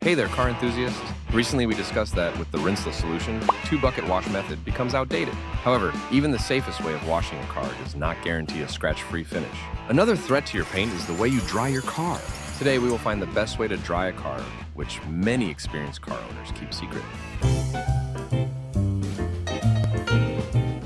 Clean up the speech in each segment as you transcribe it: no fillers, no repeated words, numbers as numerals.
Hey there, car enthusiasts. Recently we discussed that with the rinseless solution, 2-bucket wash method becomes outdated. However, even the safest way of washing a car does not guarantee a scratch-free finish. Another threat to your paint is the way you dry your car. Today we will find the best way to dry a car, which many experienced car owners keep secret.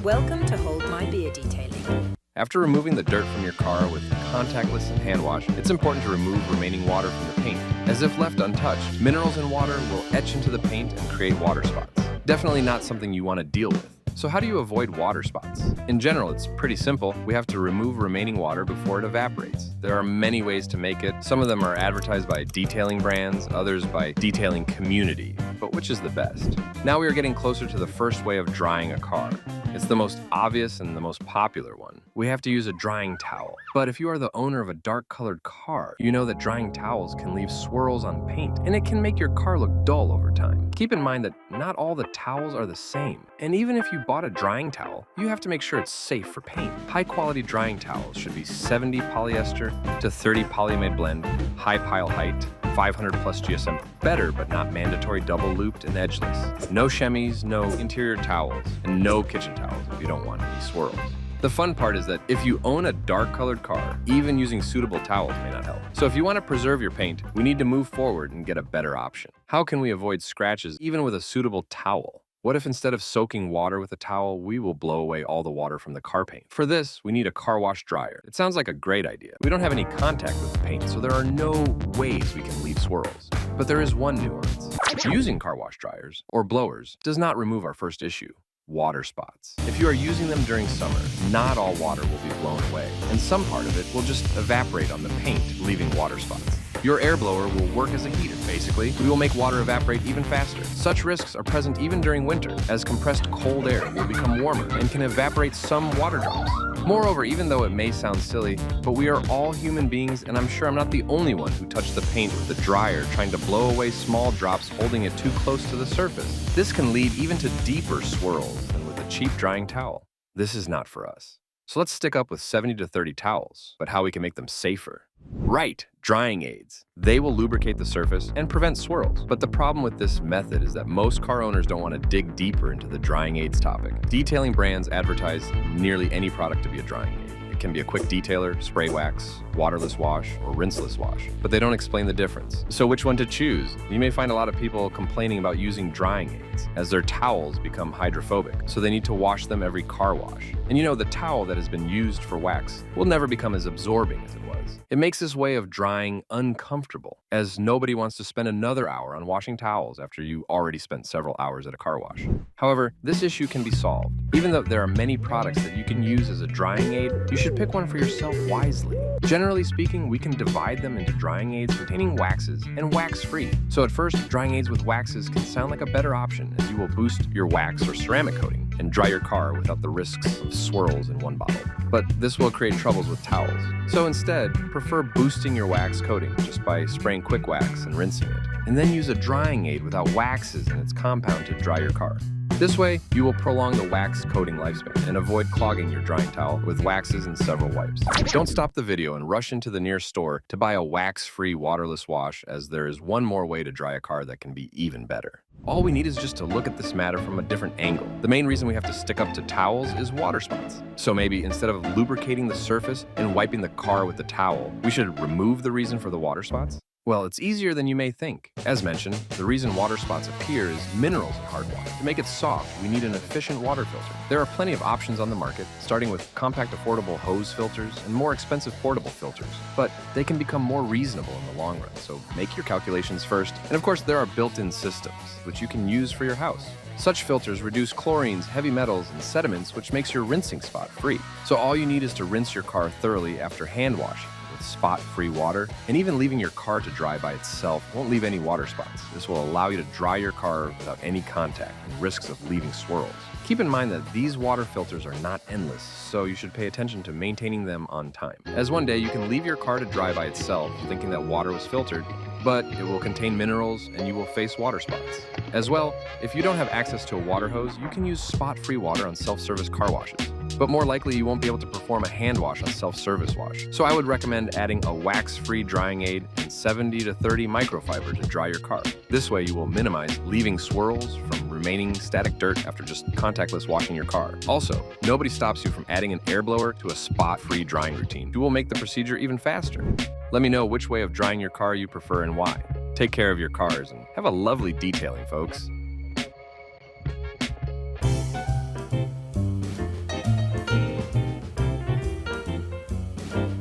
Welcome to Hold My Beer Detailing. After removing the dirt from your car with contactless and hand wash, it's important to remove remaining water from the paint. As if left untouched, minerals in water will etch into the paint and create water spots. Definitely not something you want to deal with. So how do you avoid water spots? In general, it's pretty simple. We have to remove remaining water before it evaporates. There are many ways to make it. Some of them are advertised by detailing brands, others by detailing community. But which is the best? Now we are getting closer to the first way of drying a car. It's the most obvious and the most popular one. We have to use a drying towel. But if you are the owner of a dark-colored car, you know that drying towels can leave swirls on paint, and it can make your car look dull over time. Keep in mind that not all the towels are the same. And even if you bought a drying towel, you have to make sure it's safe for paint. High-quality drying towels should be 70 polyester to 30 polyamide blend, high pile height, 500 plus GSM, better but not mandatory double looped and edgeless. No chemise, no interior towels, and no kitchen towels if you don't want any swirls. The fun part is that if you own a dark colored car, even using suitable towels may not help. So if you want to preserve your paint, we need to move forward and get a better option. How can we avoid scratches even with a suitable towel? What if instead of soaking water with a towel, we will blow away all the water from the car paint? For this, we need a car wash dryer. It sounds like a great idea. We don't have any contact with the paint, so there are no ways we can leave swirls. But there is one nuance. Using car wash dryers, or blowers, does not remove our first issue: water spots. If you are using them during summer, not all water will be blown away, and some part of it will just evaporate on the paint, leaving water spots. Your air blower will work as a heater. Basically, we will make water evaporate even faster. Such risks are present even during winter, as compressed cold air will become warmer and can evaporate some water drops. Moreover, even though it may sound silly, but we are all human beings, and I'm sure I'm not the only one who touched the paint with the dryer trying to blow away small drops holding it too close to the surface. This can lead even to deeper swirls than with a cheap drying towel. This is not for us. So let's stick up with 70 to 30 towels, but how we can make them safer. Right, drying aids. They will lubricate the surface and prevent swirls. But the problem with this method is that most car owners don't want to dig deeper into the drying aids topic. Detailing brands advertise nearly any product to be a drying aid. It can be a quick detailer, spray wax, waterless wash, or rinseless wash, but they don't explain the difference. So which one to choose? You may find a lot of people complaining about using drying aids, as their towels become hydrophobic, so they need to wash them every car wash. And you know, the towel that has been used for wax will never become as absorbing as it was. It makes this way of drying uncomfortable, as nobody wants to spend another hour on washing towels after you already spent several hours at a car wash. However, this issue can be solved. Even though there are many products that you can use as a drying aid, you should pick one for yourself wisely. Generally speaking, we can divide them into drying aids containing waxes and wax-free. So at first, drying aids with waxes can sound like a better option, as you will boost your wax or ceramic coating and dry your car without the risks of swirls in one bottle. But this will create troubles with towels. So instead, prefer boosting your wax coating just by spraying quick wax and rinsing it. And then use a drying aid without waxes in its compound to dry your car. This way, you will prolong the wax coating lifespan and avoid clogging your drying towel with waxes and several wipes. Don't stop the video and rush into the nearest store to buy a wax-free waterless wash, as there is one more way to dry a car that can be even better. All we need is just to look at this matter from a different angle. The main reason we have to stick up to towels is water spots. So maybe instead of lubricating the surface and wiping the car with the towel, we should remove the reason for the water spots? Well, it's easier than you may think. As mentioned, the reason water spots appear is minerals in hard water. To make it soft, we need an efficient water filter. There are plenty of options on the market, starting with compact affordable hose filters and more expensive portable filters. But they can become more reasonable in the long run, so make your calculations first. And of course, there are built-in systems, which you can use for your house. Such filters reduce chlorines, heavy metals, and sediments, which makes your rinsing spot free. So all you need is to rinse your car thoroughly after hand washing with spot-free water, and even leaving your car to dry by itself won't leave any water spots. This will allow you to dry your car without any contact and risks of leaving swirls. Keep in mind that these water filters are not endless, so you should pay attention to maintaining them on time, as one day you can leave your car to dry by itself thinking that water was filtered, but it will contain minerals and you will face water spots. As well, if you don't have access to a water hose, you can use spot-free water on self-service car washes. But more likely, you won't be able to perform a hand wash on self-service wash. So I would recommend adding a wax-free drying aid and 70 to 30 microfiber to dry your car. This way, you will minimize leaving swirls from remaining static dirt after just contactless washing your car. Also, nobody stops you from adding an air blower to a spot-free drying routine. You will make the procedure even faster. Let me know which way of drying your car you prefer and why. Take care of your cars and have a lovely detailing, folks.